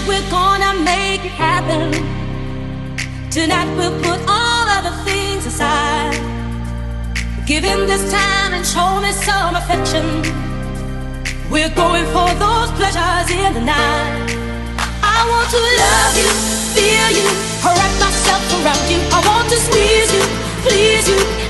we're gonna make it happen. Tonight we'll put all other things aside. Give him this time and show me some affection. We're going for those pleasures in the night. I want to love you, feel you, wrap myself around you. I want to squeeze you, please you,